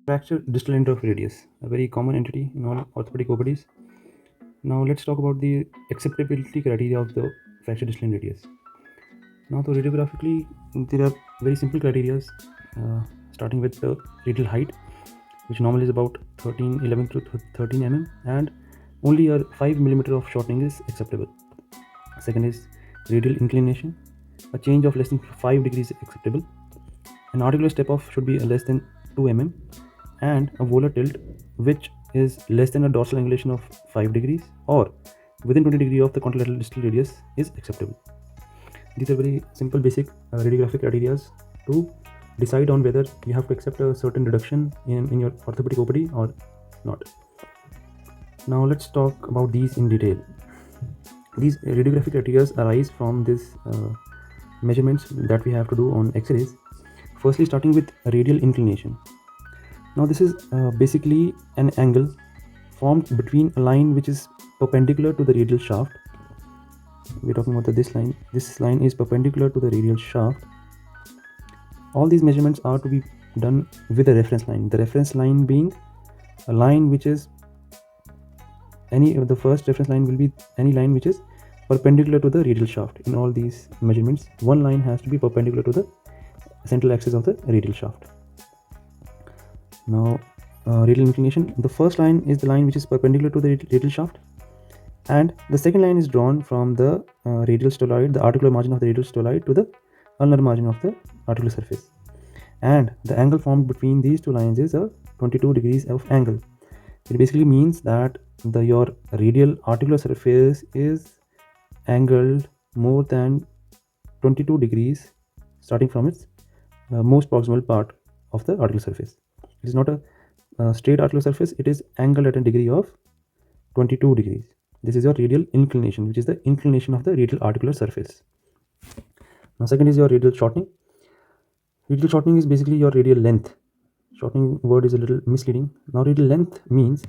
Fracture distal end of radius, a very common entity in all orthopedic OPDs. Now let's talk about the acceptability criteria of the fracture distal end radius. Now, so radiographically, there are very simple criteria, starting with the radial height, which normally is about 11 to 13 mm, and only a 5 millimeter of shortening is acceptable. Second is radial inclination. A change of less than 5 degrees is acceptable. An articular step off should be less than 2 mm, and a volar tilt which is less than a dorsal angulation of 5 degrees or within 20 degrees of the contralateral distal radius is acceptable. These are very simple basic radiographic criteria to decide on whether you have to accept a certain reduction in your orthopedic OPD or not. Now let's talk about these in detail. These radiographic criteria arise from these measurements that we have to do on X-rays. Firstly, starting with radial inclination. Now this is basically an angle formed between a line which is perpendicular to the radial shaft. We're talking about this line. This line is perpendicular to the radial shaft. All these measurements are to be done with a reference line. The reference line being a line which is the first reference line will be any line which is perpendicular to the radial shaft. In all these measurements, one line has to be perpendicular to the central axis of the radial shaft. Now, radial inclination. The first line is the line which is perpendicular to the radial shaft, and the second line is drawn from the radial styloid, the articular margin of the radial styloid, to the ulnar margin of the articular surface. And the angle formed between these two lines is a 22 degrees of angle. It basically means that your radial articular surface is angled more than 22 degrees starting from its most proximal part of the articular surface. It is not a straight articular surface, it is angled at a degree of 22 degrees. This is your radial inclination, which is the inclination of the radial articular surface. Now, second is your radial shortening. Radial shortening is basically your radial length. Shortening word is a little misleading. Now, radial length means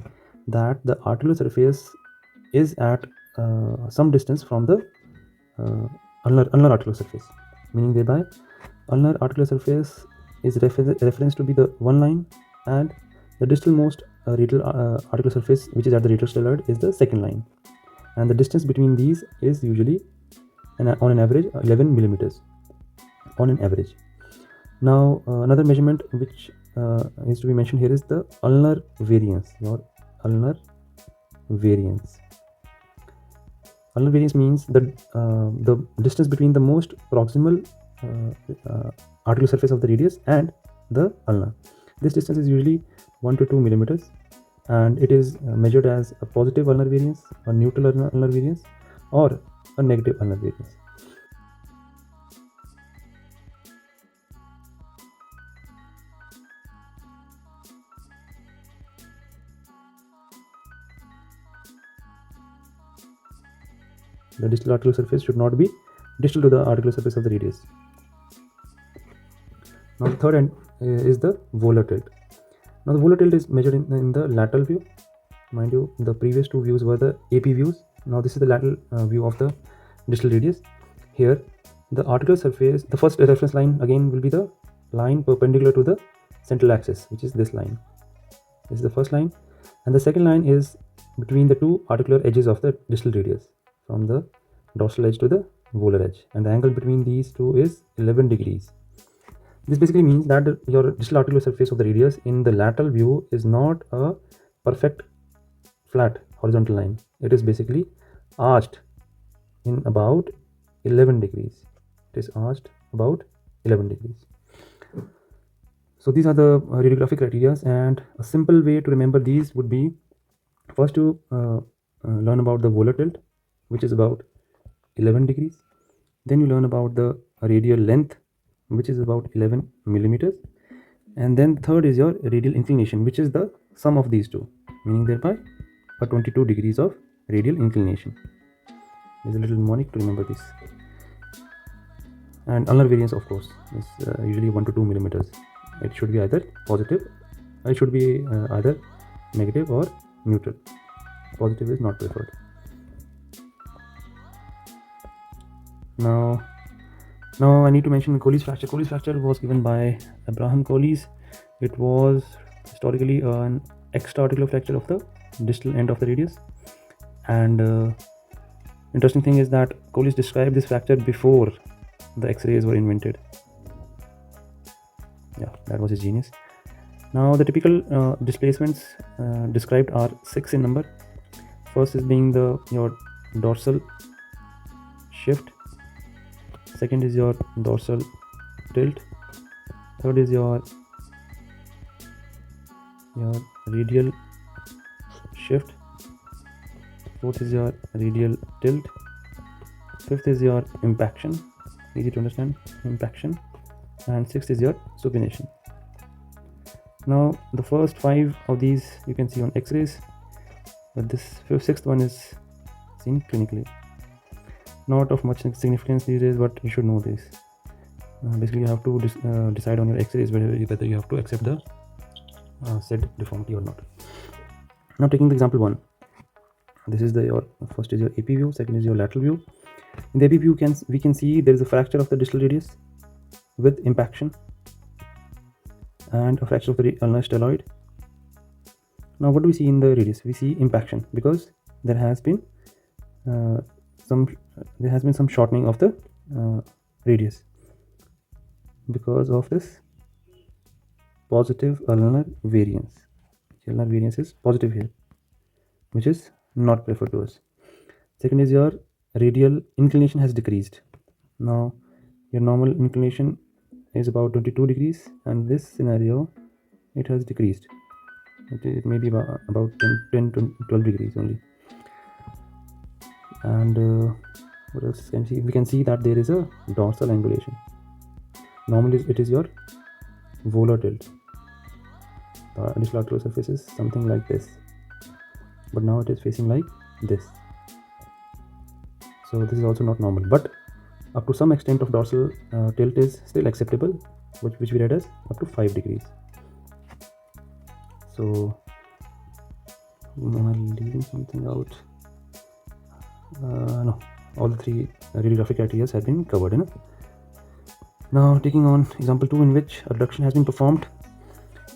that the articular surface is at some distance from the ulnar articular surface, meaning thereby ulnar articular surface is referenced to be the one line, and the distal most radial articular surface, which is at the radial styloid, is the second line, and the distance between these is usually on an average 11 millimeters on an average. Now, another measurement which is to be mentioned here is the ulnar variance. Your ulnar variance. Ulnar variance means that the distance between the most proximal articular surface of the radius and the ulna. This distance is usually 1 to 2 millimeters, and it is measured as a positive ulnar variance, a neutral ulnar variance, or a negative ulnar variance. The distal articular surface should not be distal to the articular surface of the radius. Now, the third end is the volar tilt. Now, the volar tilt is measured in the lateral view. Mind you, the previous two views were the AP views. Now, this is the lateral view of the distal radius. Here, the articular surface, the first reference line again will be the line perpendicular to the central axis, which is this line. This is the first line, and the second line is between the two articular edges of the distal radius, from the dorsal edge to the volar edge, and the angle between these two is 11 degrees. This basically means that your distal articular surface of the radius in the lateral view is not a perfect flat horizontal line. It is basically arched in about 11 degrees. It is arched about 11 degrees. So these are the radiographic criteria, and a simple way to remember these would be first to learn about the volar tilt, which is about 11 degrees. Then you learn about the radial length, which is about 11 millimeters. And then third is your radial inclination, which is the sum of these two, meaning thereby a 22 degrees of radial inclination. There's a little mnemonic to remember this. And ulnar variance, of course, is usually 1 to 2 millimeters. It should be either positive, it should be either negative or neutral. Positive is not preferred. Now I need to mention Colles fracture. Colles fracture was given by Abraham Colles. It was historically an extra-articular fracture of the distal end of the radius. And interesting thing is that Colles described this fracture before the X-rays were invented. Yeah, that was his genius. Now the typical displacements described are 6 in number. First is being your dorsal shift. Second is your dorsal tilt. Third is your radial shift. Fourth is your radial tilt. Fifth is your impaction, easy to understand, impaction. And sixth is your supination. Now the first 5 of these you can see on X-rays, but this sixth one is seen clinically. Not of much significance these days, but you should know this. Basically you have to decide on your X-rays whether you have to accept the said deformity or not. Now taking the example 1, this is your first is your AP view, second is your lateral view. In the AP view we can see there is a fracture of the distal radius with impaction and a fracture of the ulnar styloid. Now what do we see in the radius? We see impaction because there has been some shortening of the radius because of this positive ulnar variance. The ulnar variance is positive here, which is not preferred to us. Second is your radial inclination has decreased. Now your normal inclination is about 22 degrees, and this scenario it has decreased. It may be about 10 to 12 degrees only. And what else can we see? We can see that there is a dorsal angulation. Normally it is your volar tilt. The distal articular surface is something like this, but now it is facing like this. So this is also not normal, but up to some extent of dorsal tilt is still acceptable, which we read as up to 5 degrees. So am I leaving something out? No, all the 3 radiographic criteria have been covered. Now taking on example 2, in which a reduction has been performed.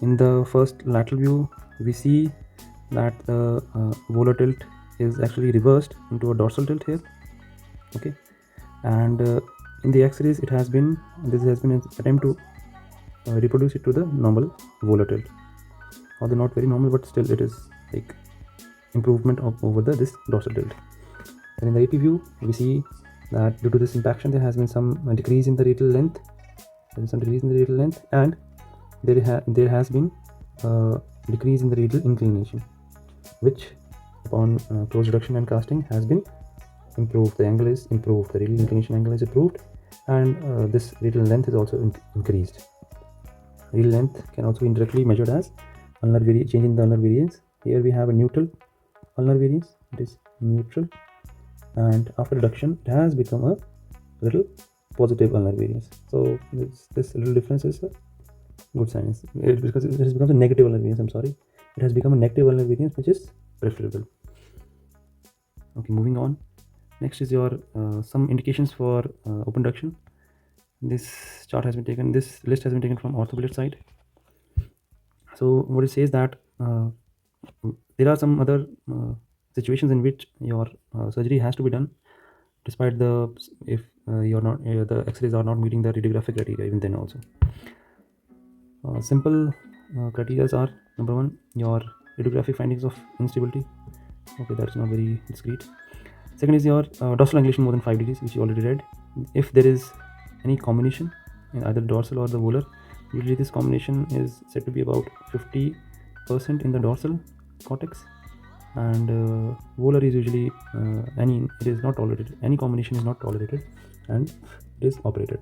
In the first lateral view we see that the volar tilt is actually reversed into a dorsal tilt here. Okay, and in the X-rays this has been an attempt to reproduce it to the normal volar tilt, although not very normal, but still it is like improvement over this dorsal tilt. And in the AP view we see that due to this impaction there has been some decrease in the radial length. And there has been decrease in the radial inclination, which upon close reduction and casting has been improved. The angle is improved, the radial inclination angle is improved, and this radial length is also increased. Radial length can also be indirectly measured as change in the ulnar variance. Here we have a neutral ulnar variance, it is neutral, and after reduction it has become a little positive ulnar variance. So this little difference is a good sign. Because it has become a negative ulnar variance, it has become a negative ulnar variance, which is preferable. Okay, moving on. Next is your some indications for open reduction. This chart has been taken, this list has been taken from orthobullet site. So what it says that there are some other situations in which your surgery has to be done despite if the X-rays are not meeting the radiographic criteria. Even then also simple criteria are: number 1, your radiographic findings of instability. Okay, that's not very discrete. Second is your dorsal angulation more than 5 degrees, which you already read. If there is any combination in either dorsal or the volar, usually this combination is said to be about 50% in the dorsal cortex, and volar is usually it is not tolerated. Any combination is not tolerated and it is operated.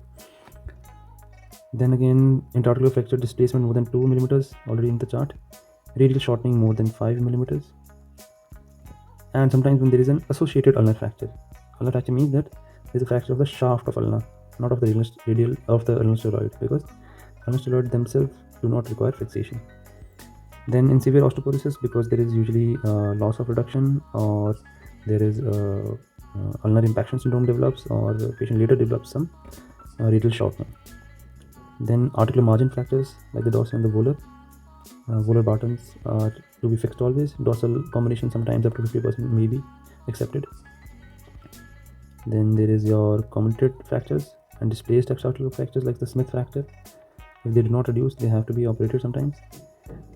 Then again, interarticular fracture displacement more than 2 millimeters, already in the chart. Radial shortening more than 5 millimeters. And sometimes when there is an associated ulnar fracture. Ulnar fracture means that there is a fracture of the shaft of ulna, not of the radial of the ulnar styloid, because ulnar styloid themselves do not require fixation. Then in severe osteoporosis, because there is usually loss of reduction, or there is ulnar impaction syndrome develops, or the patient later develops some radial shortening. Then articular margin fractures like the dorsal and the volar. Volar buttons are to be fixed always. Dorsal combination sometimes up to 50% may be accepted. Then there is your comminuted fractures and displaced extraarticular fractures like the Smith fracture. If they do not reduce, they have to be operated sometimes.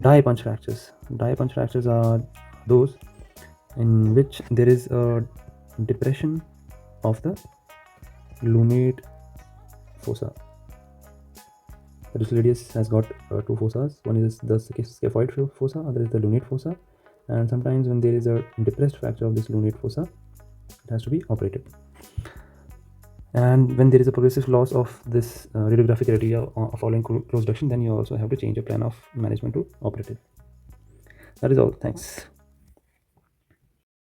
Die punch fractures. Die punch fractures are those in which there is a depression of the lunate fossa. The distal radius has got two fossas. One is the scaphoid fossa, other is the lunate fossa. And sometimes when there is a depressed fracture of this lunate fossa, it has to be operated. And when there is a progressive loss of this radiographic criteria following close reduction, then you also have to change your plan of management to operative. That is all. Thanks.